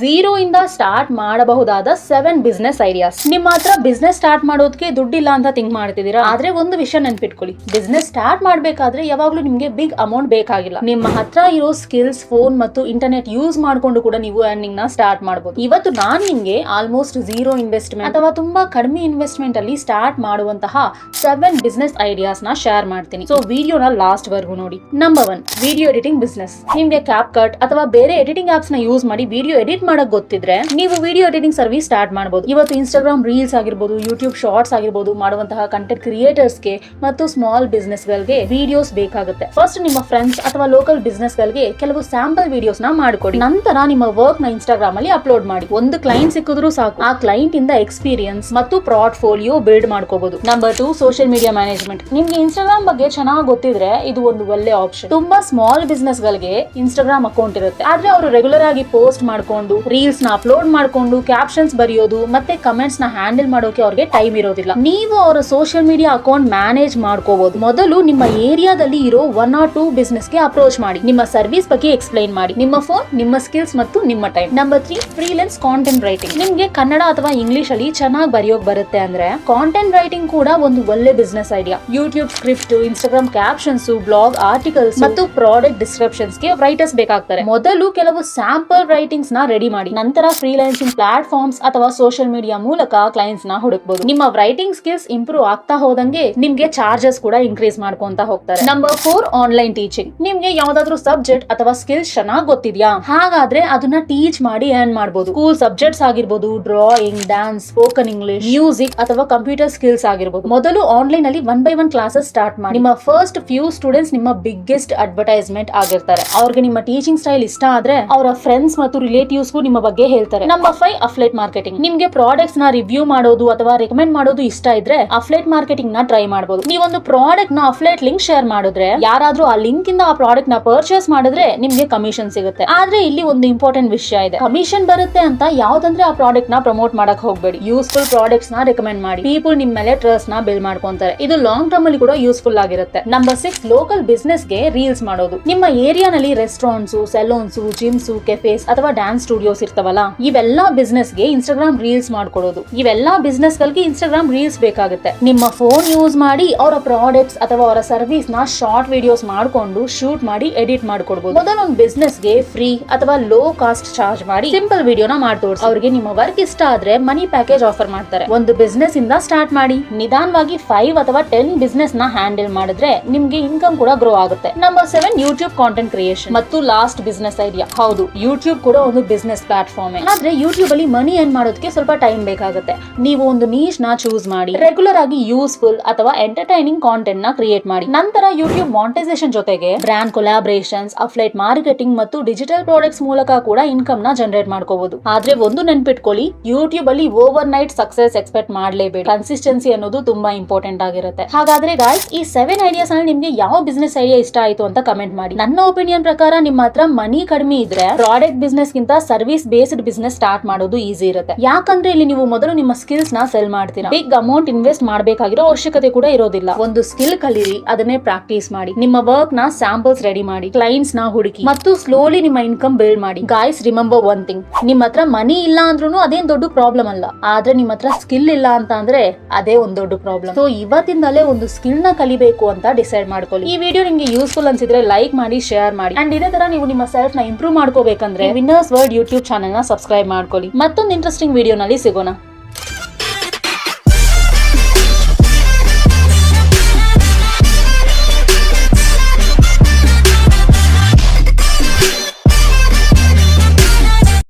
0 ಇಂದ ಸ್ಟಾರ್ಟ್ ಮಾಡಬಹುದಾದ 7 business ideas. ನಿಮ್ಮ ಹತ್ರ ಬಿಸ್ನೆಸ್ ಸ್ಟಾರ್ಟ್ ಮಾಡೋದಕ್ಕೆ ದುಡ್ಡಿಲ್ಲ ಅಂತ ಥಿಂಕ್ ಮಾಡ್ತಿದ್ದೀರಾ? ಆದ್ರೆ ಒಂದು ವಿಷಯ ನೆನ್ಪಿಟ್ಕೊಳ್ಳಿ, ಬಿಸ್ನೆಸ್ ಸ್ಟಾರ್ಟ್ ಮಾಡ್ಬೇಕಾದ್ರೆ ಯಾವಾಗ್ಲೂ ನಿಮ್ಗೆ ಬಿಗ್ ಅಮೌಂಟ್ ಬೇಕಾಗಿಲ್ಲ. ನಿಮ್ಮ ಹತ್ರ ಇರೋ ಸ್ಕಿಲ್ಸ್, ಫೋನ್ ಮತ್ತು ಇಂಟರ್ನೆಟ್ ಯೂಸ್ ಮಾಡ್ಕೊಂಡು ಕೂಡ ನೀವು ಅರ್ನಿಂಗ್ ನ ಸ್ಟಾರ್ಟ್ ಮಾಡಬಹುದು. ಇವತ್ತು ನಾನು ನಿಮ್ಗೆ ಆಲ್ಮೋಸ್ಟ್ 0 ಇನ್ವೆಸ್ಟ್ಮೆಂಟ್ ಅಥವಾ ತುಂಬಾ ಕಡಿಮೆ ಇನ್ವೆಸ್ಟ್ಮೆಂಟ್ ಅಲ್ಲಿ ಸ್ಟಾರ್ಟ್ ಮಾಡುವಂತಹ 7 ಬಿಸ್ನೆಸ್ ಐಡಿಯಾಸ್ ನ ಶೇರ್ ಮಾಡ್ತೀನಿ. ಸೊ ವಿಡಿಯೋನ ಲಾಸ್ಟ್ ವರ್ಗೂ ನೋಡಿ. Number 1, video editing business. ನಿಮ್ಗೆ ಕ್ಯಾಪ್ ಕಟ್ ಅಥವಾ ಬೇರೆ ಎಡಿಟಿಂಗ್ ಆಪ್ಸ್ ನ ಯೂಸ್ ಮಾಡಿ ವಿಡಿಯೋ ಎಡಿಟ್ ಮಾಡಕ್ ಗೊತ್ತಿದ್ರೆ ನೀವು ವಿಡಿಯೋ ಎಡಿಟಿಂಗ್ ಸರ್ವಿಸ್ ಸ್ಟಾರ್ಟ್ ಮಾಡಬಹುದು. ಇವತ್ತು ಇನ್ಸ್ಟಾಗ್ರಾಮ್ ರೀಲ್ಸ್ ಆಗಿರಬಹುದು, ಯೂಟ್ಯೂಬ್ ಶಾರ್ಟ್ಸ್ ಆಗಿರಬಹುದು, ಮಾಡುವಂತಹ ಕಂಟೆಂಟ್ ಕ್ರಿಯೇಟರ್ಸ್ ಗೆ ಮತ್ತು ಸ್ಮಾಲ್ ಬಿಸ್ನೆಸ್ ಗಳಿಗೆ ವಿಡಿಯೋಸ್ ಬೇಕಾಗುತ್ತೆ. ಫಸ್ಟ್ ನಿಮ್ಮ ಫ್ರೆಂಡ್ಸ್ ಅಥವಾ ಲೋಕಲ್ ಬಿಸ್ನೆಸ್ ಗಳಿಗೆ ಕೆಲವು ಸ್ಯಾಂಪಲ್ ವಿಡಿಯೋಸ್ ನ ಮಾಡಿಕೊಡಿ. ನಂತರ ನಿಮ್ಮ ವರ್ಕ್ ನ ಇನ್ಸ್ಟಾಗ್ರಾಮ್ ಅಲ್ಲಿ ಅಪ್ಲೋಡ್ ಮಾಡಿ. ಒಂದು ಕ್ಲೈಂಟ್ ಸಿಕ್ಕಿದ್ರು ಸಾಕು, ಆ ಕ್ಲೈಂಟ್ ಇಂದ ಎಕ್ಸ್ಪೀರಿಯನ್ಸ್ ಮತ್ತು ಪೋರ್ಟ್ಫೋಲಿಯೋ ಬಿಲ್ಡ್ ಮಾಡ್ಕೋಬಹುದು. Number 2, social media management. ನಿಮ್ಗೆ ಇನ್ಸ್ಟಾಗ್ರಾಮ್ ಬಗ್ಗೆ ಚೆನ್ನಾಗಿ ಗೊತ್ತಿದ್ರೆ ಇದು ಒಂದು ಒಳ್ಳೆ ಆಪ್ಷನ್. ತುಂಬಾ ಸ್ಮಾಲ್ ಬಿಸ್ನೆಸ್ ಗಳಿಗೆ ಇನ್ಸ್ಟಾಗ್ರಾಮ್ ಅಕೌಂಟ್ ಇರುತ್ತೆ, ಆದ್ರೆ ಅವರು ರೆಗ್ಯುಲರ್ ಆಗಿ ಪೋಸ್ಟ್ ಮಾಡ್ಕೊಂಡು, ರೀಲ್ಸ್ ನ ಅಪ್ಲೋಡ್ ಮಾಡ್ಕೊಂಡು, ಕ್ಯಾಪ್ಷನ್ಸ್ ಬರೆಯೋದು ಮತ್ತೆ ಕಮೆಂಟ್ಸ್ ನ ಹ್ಯಾಂಡಲ್ ಮಾಡೋಕೆ ಅವ್ರಿಗೆ ಟೈಮ್ ಇರೋದಿಲ್ಲ. ನೀವು ಅವರ ಸೋಷಿಯಲ್ ಮೀಡಿಯಾ ಅಕೌಂಟ್ ಮ್ಯಾನೇಜ್ ಮಾಡ್ಕೋಬಹುದು. ಮೊದಲು ನಿಮ್ಮ ಏರಿಯಾದಲ್ಲಿ ಇರೋ 1 or 2 ಬಿಸ್ನೆಸ್ ಗೆ ಅಪ್ರೋಚ್ ಮಾಡಿ, ನಿಮ್ಮ ಸರ್ವಿಸ್ ಬಗ್ಗೆ ಎಕ್ಸ್ಪ್ಲೈನ್ ಮಾಡಿ, ನಿಮ್ಮ ಫೋನ್, ನಿಮ್ಮ ಸ್ಕಿಲ್ಸ್ ಮತ್ತು ನಿಮ್ಮ time. Number 3, freelance content writing. ನಿಮ್ಗೆ ಕನ್ನಡ ಅಥವಾ ಇಂಗ್ಲಿಷ್ ಅಲ್ಲಿ ಚೆನ್ನಾಗಿ ಬರೆಯೋಕ್ ಬರುತ್ತೆ ಅಂದ್ರೆ ಕಾಂಟೆಂಟ್ ರೈಟಿಂಗ್ ಕೂಡ ಒಂದು ಒಳ್ಳೆ business idea. YouTube script, Instagram captions, blog articles ಮತ್ತು ಪ್ರಾಡಕ್ಟ್ ಡಿಸ್ಕ್ರಿಪ್ಷನ್ಸ್ ಗೆ ರೈಟರ್ಸ್ ಬೇಕಾಗ್ತಾರೆ. ಮೊದಲು ಕೆಲವು ಸ್ಯಾಂಪಲ್ ರೈಟಿಂಗ್ಸ್ ನ ರೆಡಿ ಮಾಡಿ, ನಂತರ ಫ್ರೀಲಾನ್ಸಿಂಗ್ ಪ್ಲಾಟ್ಫಾರ್ಮ್ಸ್ ಅಥವಾ ಸೋಷಿಯಲ್ ಮೀಡಿಯಾ ಮೂಲಕ ಕ್ಲೈಂಟ್ಸ್ ನ ಹುಡುಕಬಹುದು. ನಿಮ್ಮ ರೈಟಿಂಗ್ ಸ್ಕಿಲ್ಸ್ ಇಂಪ್ರೂವ್ ಆಗ್ತಾ ಹೋದಂಗೆ ನಿಮ್ಗೆ ಚಾರ್ಜಸ್ ಕೂಡ ಇನ್ಕ್ರೀಸ್ ಮಾಡ್ಕೊಂತ ಹೋಗ್ತಾರೆ. Number 4, online teaching. ನಿಮ್ಗೆ ಯಾವ್ದಾದ್ರು ಸಬ್ಜೆಕ್ಟ್ ಅಥವಾ ಸ್ಕಿಲ್ಸ್ ಚೆನ್ನಾಗಿ ಗೊತ್ತಿದ್ಯಾ? ಹಾಗಾದ್ರೆ ಅದನ್ನ ಟೀಚ್ ಮಾಡಿ ಅರ್ನ್ ಮಾಡಬಹುದು. ಸ್ಕೂಲ್ ಸಬ್ಜೆಕ್ಟ್ಸ್ ಆಗಿರ್ಬೋದು, drawing, dance, spoken English, music ಅಥವಾ ಕಂಪ್ಯೂಟರ್ ಸ್ಕಿಲ್ಸ್ ಆಗಿರ್ಬೋದು. ಮೊದಲು ಆನ್ಲೈನ್ ಅಲ್ಲಿ 1 by 1 ಕ್ಲಾಸಸ್ ಸ್ಟಾರ್ಟ್ ಮಾಡಿ. ನಿಮ್ಮ ಫಸ್ಟ್ ಫ್ಯೂ ಸ್ಟೂಡೆಂಟ್ಸ್ ನಿಮ್ಮ ಬಿಗ್ಗೆಸ್ಟ್ ಅಡ್ವರ್ಟೈಸ್ಮೆಂಟ್ ಆಗಿರ್ತಾರೆ. ಅವ್ರಿಗೆ ನಿಮ್ಮ ಟೀಚಿಂಗ್ ಸ್ಟೈಲ್ ಇಷ್ಟ ಆದ್ರೆ ಅವರ ಫ್ರೆಂಡ್ಸ್ ಮತ್ತು ರಿಲೇಟಿವ್ಸ್ ನಿಮ್ಮ ಬಗ್ಗೆ ಹೇಳ್ತಾರೆ. Number 5, affiliate marketing. ನಿಮ್ಗೆ ಪ್ರಾಡಕ್ಟ್ಸ್ ನ ರಿವ್ಯೂ ಮಾಡೋದು ಅಥವಾ ರೆಕಮೆಂಡ್ ಮಾಡೋದು ಇಷ್ಟ ಇದ್ರೆ ಅಫ್ಲೇಟ್ ಮಾರ್ಕೆಟಿಂಗ್ ನ ಟ್ರೈ ಮಾಡಬಹುದು. ನೀವೊಂದು ಪ್ರಾಡಕ್ಟ್ ನ ಅಫ್ಲೇಟ್ ಲಿಂಕ್ ಶೇರ್ ಮಾಡಿದ್ರೆ ಯಾರಾದ್ರೂ ಆ ಲಿಂಕ್ ಇಂದ ಆ ಪ್ರಾಡಕ್ಟ್ ನ ಪರ್ಚೇಸ್ ಮಾಡಿದ್ರೆ ನಿಮ್ಗೆ ಕಮಿಷನ್ ಸಿಗುತ್ತೆ. ಆದ್ರೆ ಇಲ್ಲಿ ಒಂದು ಇಂಪಾರ್ಟೆಂಟ್ ವಿಷಯ ಇದೆ, ಕಮಿಷನ್ ಬರುತ್ತೆ ಅಂತ ಯಾವ್ದಂದ್ರೆ ಆ ಪ್ರಾಡಕ್ಟ್ ನ ಪ್ರಮೋಟ್ ಮಾಡಕ್ ಹೋಗ್ಬೇಡಿ. ಯೂಸ್ಫುಲ್ ಪ್ರಾಡಕ್ಟ್ಸ್ ನ ರೆಕಮೆಂಡ್ ಮಾಡಿ. ಪೀಪಲ್ ನಿಮ್ ಮೇಲೆ ಟ್ರಸ್ಟ್ ನ ಬಿಲ್ಡ್ ಮಾಡ್ಕೊಂತಾರೆ. ಇದು ಲಾಂಗ್ ಟರ್ಮ್ ಅಲ್ಲಿ ಕೂಡ ಯೂಸ್ಫುಲ್ ಆಗಿರುತ್ತೆ. ನಂಬರ್ 6, ಲೋಕಲ್ ಬಿಸ್ನೆಸ್ ಗೆ ರೀಲ್ಸ್ ಮಾಡೋದು. ನಿಮ್ಮ ಏರಿಯಾನಲ್ಲಿ ರೆಸ್ಟೋರೆಂಟ್ಸ್, ಸೆಲೂನ್ಸ್, ಜಿಮ್ಸ್, ಕೆಫೇಸ್ ಅಥವಾ ಡ್ಯಾನ್ಸ್ ಸ್ಟುಡಿಯೋಸ್ ಇರ್ತವಲ್ಲ, ಇವೆಲ್ಲಾ ಬಿಸ್ನೆಸ್ ಗೆ ಇನ್ಸ್ಟಾಗ್ರಾಮ್ ರೀಲ್ಸ್ ಮಾಡ್ಕೊಡೋದು. ಇವೆಲ್ಲಾ ಬಿಸ್ನೆಸ್ ಗಳಿಗೆ ಇನ್ಸ್ಟಾಗ್ರಾಮ್ ರೀಲ್ಸ್ ಬೇಕಾಗುತ್ತೆ. ನಿಮ್ಮ ಫೋನ್ ಯೂಸ್ ಮಾಡಿ ಅವರ ಪ್ರಾಡಕ್ಟ್ಸ್ ಅಥವಾ ಅವರ ಸರ್ವಿಸ್ ನ ಶಾರ್ಟ್ ವಿಡಿಯೋಸ್ ಮಾಡ್ಕೊಂಡು ಶೂಟ್ ಮಾಡಿ ಎಡಿಟ್ ಮಾಡ್ಕೊಡ್ಬಹುದು. ಮೊದಲೊಂದು ಬಿಸ್ನೆಸ್ ಗೆ ಫ್ರೀ ಅಥವಾ ಲೋ ಕಾಸ್ಟ್ ಚಾರ್ಜ್ ಮಾಡಿ ಸಿಂಪಲ್ ವಿಡಿಯೋನ ಮಾಡಿ ತೋರಿಸಿ. ಅವ್ರಿಗೆ ನಿಮ್ಮ ವರ್ಕ್ ಇಷ್ಟ ಆದ್ರೆ ಮನಿ ಪ್ಯಾಕೇಜ್ ಆಫರ್ ಮಾಡ್ತಾರೆ. ಒಂದು ಬಿಸ್ನೆಸ್ ಇಂದ ಸ್ಟಾರ್ಟ್ ಮಾಡಿ, ನಿಧಾನವಾಗಿ 5 ಅಥವಾ 10 ಬಿಸ್ನೆಸ್ ನ ಹ್ಯಾಂಡಲ್ ಮಾಡಿದ್ರೆ ನಿಮ್ಗೆ ಇನ್ಕಮ್ ಕೂಡ ಗ್ರೋ ಆಗುತ್ತೆ. Number 7, YouTube content creation. ಮತ್ತು ಲಾಸ್ಟ್ ಬಿಸ್ನೆಸ್ ಐಡಿಯಾ. ಹೌದು, ಯೂಟ್ಯೂಬ್ ಕೂಡ ಒಂದು ಬಿಸ್ನೆಸ್ ಪ್ಲಾಟ್ಫಾರ್ಮ್. ಆದ್ರೆ ಯೂಟ್ಯೂಬ್ ಅಲ್ಲಿ ಮನಿ ಅರ್ನ್ ಮಾಡೋದಕ್ಕೆ ಸ್ವಲ್ಪ ಟೈಮ್ ಬೇಕಾಗುತ್ತೆ. ನೀವು ಒಂದು ನೀಶ್ ನ ಚೂಸ್ ಮಾಡಿ, ರೆಗ್ಯುಲರ್ ಆಗಿ ಯೂಸ್ಫುಲ್ ಅಥವಾ ಎಂಟರ್ಟೈನಿಂಗ್ ಕಾಂಟೆಂಟ್ ನ ಕ್ರಿಯೇಟ್ ಮಾಡಿ. ನಂತರ ಯೂಟ್ಯೂಬ್ ಮಾನಿಟೈಸೇಷನ್ ಜೊತೆಗೆ ಬ್ರಾಂಡ್ ಕೊಲಾಬರೇಷನ್ಸ್, ಅಫ್ಲೇಟ್ ಮಾರ್ಕೆಟಿಂಗ್ ಮತ್ತು ಡಿಜಿಟಲ್ ಪ್ರಾಡಕ್ಟ್ಸ್ ಮೂಲಕ ಕೂಡ ಇನ್ಕಮ್ ನ ಜನರೇಟ್ ಮಾಡ್ಕೋಬಹುದು. ಆದ್ರೆ ಒಂದು ನೆನ್ಪಿಟ್ಕೊಳ್ಳಿ, ಯೂಟ್ಯೂಬ್ ಅಲ್ಲಿ ಓವರ್ ನೈಟ್ ಸಕ್ಸಸ್ ಎಕ್ಸ್ಪೆಕ್ಟ್ ಮಾಡಲೇಬೇಡಿ. ಕನ್ಸಿಸ್ಟೆನ್ಸಿ ಅನ್ನೋದು ತುಂಬಾ ಇಂಪಾರ್ಟೆಂಟ್ ಆಗಿರುತ್ತೆ. ಹಾಗಾದ್ರೆ ಗಾಯ್ಸ್, ಈ 7 ಐಡಿಯಾಸ್ ಅಲ್ಲಿ ನಿಮ್ಗೆ ಯಾವ ಬಿಸ್ನೆಸ್ ಐಡಿಯಾ ಇಷ್ಟ ಆಯ್ತು ಅಂತ ಕಮೆಂಟ್ ಮಾಡಿ. ನನ್ನ ಒಪಿನಿಯನ್ ಪ್ರಕಾರ ನಿಮ್ಮ ಹತ್ರ ಮನಿ ಕಡಿಮೆ ಇದ್ರೆ ಪ್ರಾಡಕ್ಟ್ ಬಿಸ್ನೆಸ್ ಗಿಂತ ಸರ್ವಿಸ್ ಬೇಸ್ಡ್ ಬಿಸ್ನೆಸ್ ಸ್ಟಾರ್ಟ್ ಮಾಡೋದು ಈಸಿ ಇರುತ್ತೆ. ಯಾಕಂದ್ರೆ ಇಲ್ಲಿ ನೀವು ಮೊದಲು ನಿಮ್ಮ ಸ್ಕಿಲ್ಸ್ ನ ಸೆಲ್ ಮಾಡ್ತೀರಾ. ಬಿಗ್ ಅಮೌಂಟ್ ಇನ್ವೆಸ್ಟ್ ಮಾಡಬೇಕಾಗಿರೋ ಅವಶ್ಯಕತೆ ಕೂಡ ಇರೋದಿಲ್ಲ. ಒಂದು ಸ್ಕಿಲ್ ಕಲಿರಿ, ಅದನ್ನೇ ಪ್ರಾಕ್ಟೀಸ್ ಮಾಡಿ, ನಿಮ್ಮ ವರ್ಕ್ ನ ಸ್ಯಾಂಪಲ್ಸ್ ರೆಡಿ ಮಾಡಿ, ಕ್ಲೈಂಟ್ಸ್ ನ ಹುಡುಕಿ ಮತ್ತು ಸ್ಲೋಲಿ ನಿಮ್ಮ ಇನ್ಕಮ್ ಬಿಲ್ಡ್ ಮಾಡಿ. ಗಾಯ್ಸ್, ರಿಮೆಂಬರ್ ಒನ್ ಥಿಂಗ್, ನಿಮ್ಮ ಹತ್ರ ಮನಿ ಇಲ್ಲ ಅಂದ್ರೂ ಅದೇನ್ ದೊಡ್ಡ ಪ್ರಾಬ್ಲಮ್ ಅಲ್ಲ. ಆದ್ರೆ ನಿಮ್ಮ ಹತ್ರ ಸ್ಕಿಲ್ ಇಲ್ಲ ಅಂತ ಅಂದ್ರೆ ಅದೇ ಒಂದು ದೊಡ್ಡ ಪ್ರಾಬ್ಲಮ್. ಸೊ ಇವತ್ತಿಂದಲೇ ಒಂದು ಸ್ಕಿಲ್ ನ ಕಲಿಬೇಕು ಅಂತ ಡಿಸೈಡ್ ಮಾಡ್ಕೊಳ್ಳಿ. ಈ ವಿಡಿಯೋ ನಿಮ್ಗೆ ಯೂಸ್ಫುಲ್ ಅನ್ಸಿದ್ರೆ ಲೈಕ್ ಮಾಡಿ, ಶೇರ್ ಮಾಡಿ. ಅಂಡ್ ಇದೇ ತರ ನೀವು ನಿಮ್ಮ ಸೆಲ್ಫ್ ನ ಇಂಪ್ರೂವ್ ಮಾಡ್ಕೋಬೇಕಂದ್ರೆ ವಿನ್ನರ್ಸ್ ವರ್ಲ್ಡ್ ಯೂಟ್ಯೂಬ್ ಚಾನೆಲ್ ನ ಸಬ್ಸ್ಕ್ರೈಬ್ ಮಾಡ್ಕೊಳ್ಳಿ. ಮತ್ತೊಂದು ಇಂಟ್ರೆಸ್ಟಿಂಗ್ ವಿಡಿಯೋನಲ್ಲಿ ಸಿಗೋಣ.